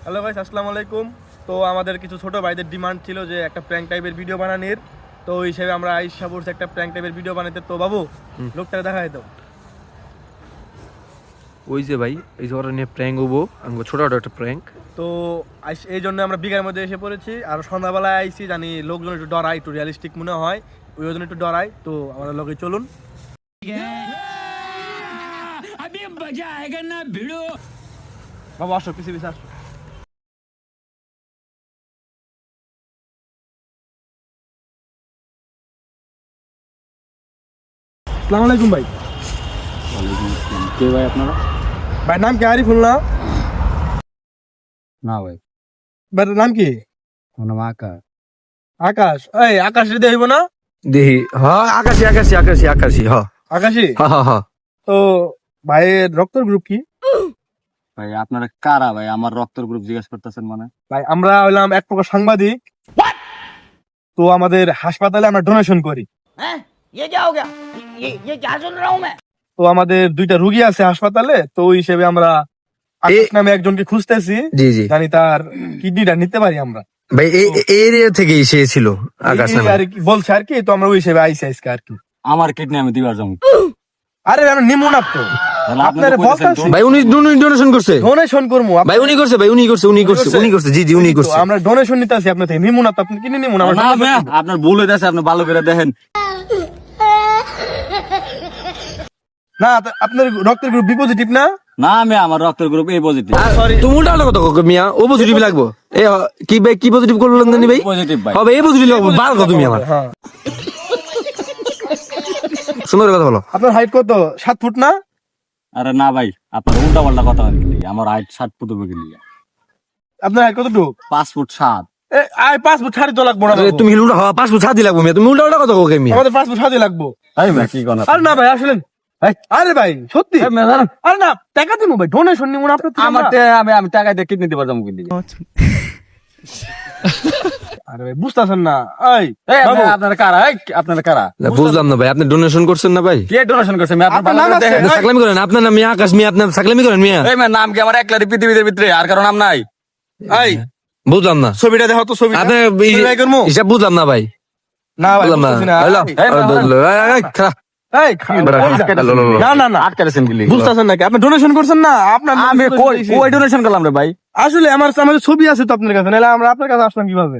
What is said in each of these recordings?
Hello guys, আসসালামু আলাইকুম। তো আমাদের কিছু ছোট ভাইদের ডিমান্ড ছিল যে একটা প্র্যাঙ্ক টাইপের ভিডিও বানানোর। তো ওই হিসেবে আমরা আইসা পড়ছি একটা প্র্যাঙ্ক টাইপের ভিডিও বানাতে। তো বাবু, লোকটা দেখাই দাও। ওই যে ভাই, এই ধরনের নিয়ে প্র্যাঙ্ক হবো, আমাকে ছোটখাটো একটা প্র্যাঙ্ক। তো এই জন্য আমরা বিঘার মধ্যে এসে পড়েছি। আর সন্ধ্যাবেলায় আইসি, জানি লোকজন একটু ডরায়, একটু রিয়ালিস্টিক মনে হয়, ওই জন্য একটু ডরায়। তো আমাদের লোকে চলুন। বাবু আসো, পিছিয়ে পিছিয়ে আসো। আসসালামু আলাইকুম ভাই। ওয়ালাইকুম আসসালাম। কে ভাই আপনারা? ভাই নাম কি? আরিফুল না? না ভাই, ভাইয়ের নাম কি? আমার নাম আকাশ। আকাশ। এই আকাশ রেডি হইব না? দেখি, আকাশি আকাশি আকাশি আকাশি, আকাশি। তো ভাইয়ের রক্তের গ্রুপ কি? ভাই আপনারা কারা ভাই? আমার রক্তের গ্রুপ জিজ্ঞেস করতেছেন মানে? ভাই আমরা হইলাম এক প্রকার সাংবাদিক। তো আমাদের হাসপাতালে আমরা ডোনেশন করি। ये क्या हो गया? ये क्या सुन रहा हूँ मैं? তো আমাদের দুইটা রুগী আছে হাসপাতালে। তো ওই হিসেবে আমরা আকাশ নামে একজনকে খুঁজতেছি, জি জি জানি তার কিডনিটা নিতে পারি আমরা। ভাই, এই এরিয়া থেকে সে ছিল আকাশ এই নামে। আর কি বলছে আর কি। তো আমরা ওই হিসেবে আইসি আজকে আর কি। আমার কিডনি আমি দিবার যাবো। আরে আমরা নিমু না তো, তাহলে আপনি আপনার তো কইতেছেন বলতাছি ভাই উনি ডোনেশন করছে। ডোনেশন করবো। ভাই উনি করছে, ভাই উনি করছে, উনি করছে, উনি করছে, জি জি উনি তো করছে। আমরা ডোনেশন নিতে আসি আপনার থেকে। নিমু না তো, আপনি কিনে নিমু না। আমরা না donation ভাই, করবো। আপনার ভুল হইতেছে, আপনি ভালো করে দেখেন। না আপনার রক্তের গ্রুপ বি পজিটিভ না? না আমি আমার রক্তের গ্রুপ এ পজিটিভ। সরি, তুমি উল্টা হলো কত মিয়া, ও পজিটিভ লাগবো। এ কি ভাই, কি পজিটিভ করলেন জানি ভাই? পজিটিভ ভাই। হবে, এ পজিটিভ লাগবো। বার কত তুমি আমার হ্যাঁ। সুন্দর কথা বলো। আপনার হাইট কত? 7 ফুট না? আরে না ভাই, আপনার উল্টা পাল্টা কথা বলেন কি? আমার হাইট 7 ফুট হবে কি? আপনার হাইট কতটুকু? 5 ফুট 7। 5 ফুট 6.5 লাগবো না? আরে তুমি উল্টা, পাঁচ ফুট ছাদি লাগবো মিয়া, তুমি উল্টা উল্টা কথা কই মিয়া? আমাদের 5 ফুট 6 লাগবো। এই ভাই কি কোন? আরে না ভাই, আসলেন। আরে ভাই সত্যি। আরে না, টাকা দিমু ভাই, ডোনেশন নিমু না আপনার থেকে আমার আমরা। আমি টাকা দিয়ে কিডনি দিবার যাবো কি? আরে ভাই বুঝতাছেন না। এই বাবু, আপনারা কারা? আপনারা কারা? না, বুঝলাম না ভাই, আপনি ডোনেশন করছেন না ভাই? কে ডোনেশন করছে? আমি আপনার আপনার ভালো নাম করে আছে? দেখেন। না, সাকলামি করেন। আপনার নাম মিয়া আকাশ মিয়া, আপনার সাকলামি করেন মিয়া। এই মেয়ে নাম কি আমার একলারি পৃথিবীর ভিতরে? আর কারো নাম নাই? এই বুঝলাম না, ছবিটা দেখো তো, ছবিটা। আপনার ছবি করমু? হিসাব বুঝলাম না ভাই, না ভাই বুঝলাম না। বুঝতেছি না। হ্যালো, এই, না না না, আটকালেছেন কি লিগে? বুঝতাছেন নাকি? আপনি ডোনেশন করছেন না? আপনার নাম আমি তো কই দিয়েছি। কই ডোনেশন করলাম রে ভাই? আসলে আমাদের ছবি আছে তো আপনার কাছে, নাহলে আমরা আপনার কাছে আসলাম কিভাবে?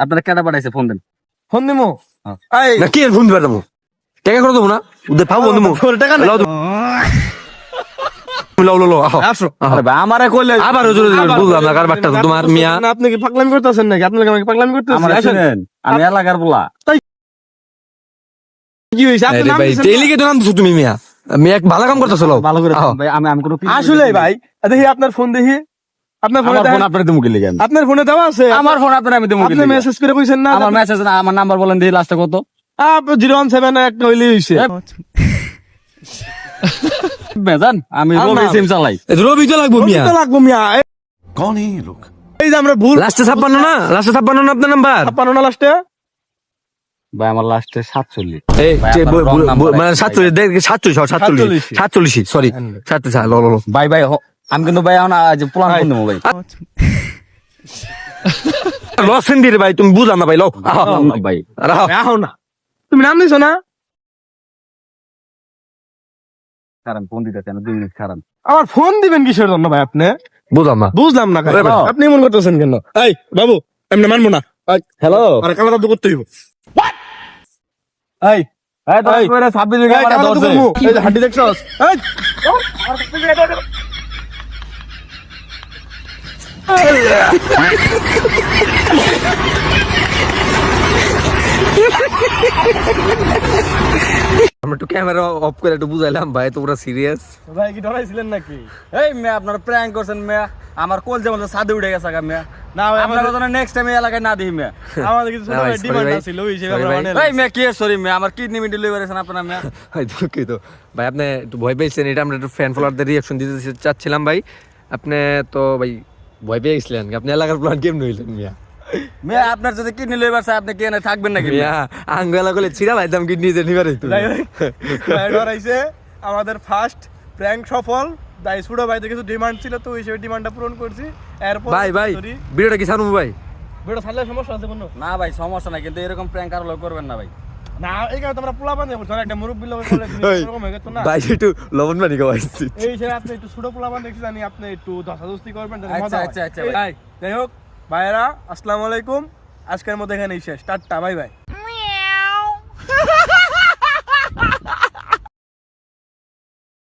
আপনারা কেন পাঠাইছে? ফোন দেন। ফোন দিমু? হ্যাঁ। এই না, কি ফোন দিবা দেবো? টাকা করে দেবো না, ওদের পাবো দেবো। তোর টাকা নাই? আসো। আরে ভাই আমারে কইলে আবার বুঝলাম না কারবারটা তো তোমার মিয়া। না, আপনি কি পাগলামি করতেছেন নাকি? আপনি আমাকে পাগলামি করতেছেন? আমারে আসেন। শুনেন, আমি এলাকার বলা। কি হইছে? আপনি আরে নাম ভাই, দিছেন না? টেলিকে তো নাম দিছো তুমি মিয়া। মিয়া এক ভালো কাম করতেছো। ভালো করে দেখেন ভাই, আমি কোনো কিছু আসলে ভাই, দেখি আপনার ফোন, দেখি আপনার ফোনে আমার ফোন আপনার দেবো কি লিগে? আপনার ফোনে দেওয়া আছে? আমার ফোন আপনার আমি দেবো কি আপনি লিগে? মেসেজ করে কইছেন না? আমার মেসেজ না, আমার নাম্বার বলেন দেখি লাস্টে কত? 017 একটা হইলেই হইছে। বেজান আমি আর রবি না। সিম চালাই। রবি তো লাগবো মিয়া। তো লাগবো মিয়া। कौन है ये लोग? এই যে আমরা ভুল লাস্টে 56 না, লাস্টে 56 না আপনার নাম্বার? পানো না লাস্টে? ভাই আমার লাস্টে 47। এই ভাই, যে আপনার wrong number মানে আছে, 47 দেখ, 47 সরি 47, লো। ভাই ভাই আমি কিন্তু ভাই এখন আজ প্ল্যান করে নেবো ভাই। লসেন দিরে ভাই, তুমি বুঝলাম না ভাই, লো ভাই আহো না, তুমি নাম দিছো না? কারণ ফোন দিতে চান 2 মিনিট কারণ আমার ফোন দিবেন কিসের জন্য ভাই আপনি? বুঝলাম না। বুঝলাম না কাকা। ভাই। আপনি মন করতেছেন কেন? এই বাবু, এমনি মানবো না। হ্যালো আরে কালা দাদু করতে হইব। এই এই তো এই, 26 এই কালা দাদু করবো। এই যে হাড্ডি দেখছস? এই আমরা একটু ক্যামেরা অফ করে একটু বুঝাইলাম ভাই, তো পুরো সিরিয়াস। ভাই কি ডরাইছিলেন নাকি? এই মেয়ে আপনারা প্র্যাঙ্ক করছেন মেয়ে, আমার কোল যেমন সাদে উঠে গেছে গা মেয়ে। না ভাই, আপনারা জন্য নেক্সট টাইম এলাকায় না দিই মেয়ে। আমাদের কিছু ছোট না ভাই, ভাই sorry ডিমান্ড ভাই। আছিল, ওই হিসেবে Sorry আমরা ভাই। বানাইলাম। এই মেয়ে কি সরি মেয়ে, আমার কিডনি মিডনি লই বেরেছেন আপনারা মেয়ে। ভাই দুঃখিত ভাই, আপনি একটু ভয় পেয়েছেন, এটা আমরা একটু ফ্যান ফলোয়ারদের রিয়াকশন দিতে চাচ্ছিলাম ভাই। আপনি তো ভাই ভয় পেয়ে গেছিলেন, আপনি এলাকার প্ল্যান কেমন হইলেন মিয়া? মেয়ে আপনার যদি কিডনি লই বেরছে আপনি কি এনে থাকবেন নাকি মেয়ে? মিয়া আঙ্গালা করলে ছিড়া ভাই, দাম কিডনি যে নিবারে তুমি। যাই হোক, ভাই ডরাইছে। আমাদের ফার্স্ট প্র্যাঙ্ক সফল, তাই ছোট ভাইদের কিছু ডিমান্ড ছিল, তো ওই হিসেবে ডিমান্ডটা পূরণ করছি। এরপর ভাই ভিডিওটা কি ছাড়বো ভাই? ভিডিও ছাড়লে সমস্যা আছে কোনো? না ভাই সমস্যা নাই, কিন্তু এরকম প্র্যাঙ্ক আর লোক করবেন না ভাই। না এই কারণে তোমরা পোলা বান্ধে বলছো, একটা মুরব্বী লোক বলে এরকম হয়ে গেছে না। ভাই একটু লবণ পানি খাওয়াইছি। এই হিসেবে আপনি একটু ছোট পোলা বান্ধে দেখছি, জানি আপনি একটু ধস্তাধস্তি করবেন, তাহলে আচ্ছা, মজা হয়। আচ্ছা, আচ্ছা, এই, যাই হোক ভাইয়েরা, আসসালামু আলাইকুম। আজকের মতো এখানেই শেষ, টাটা, বাই বাই।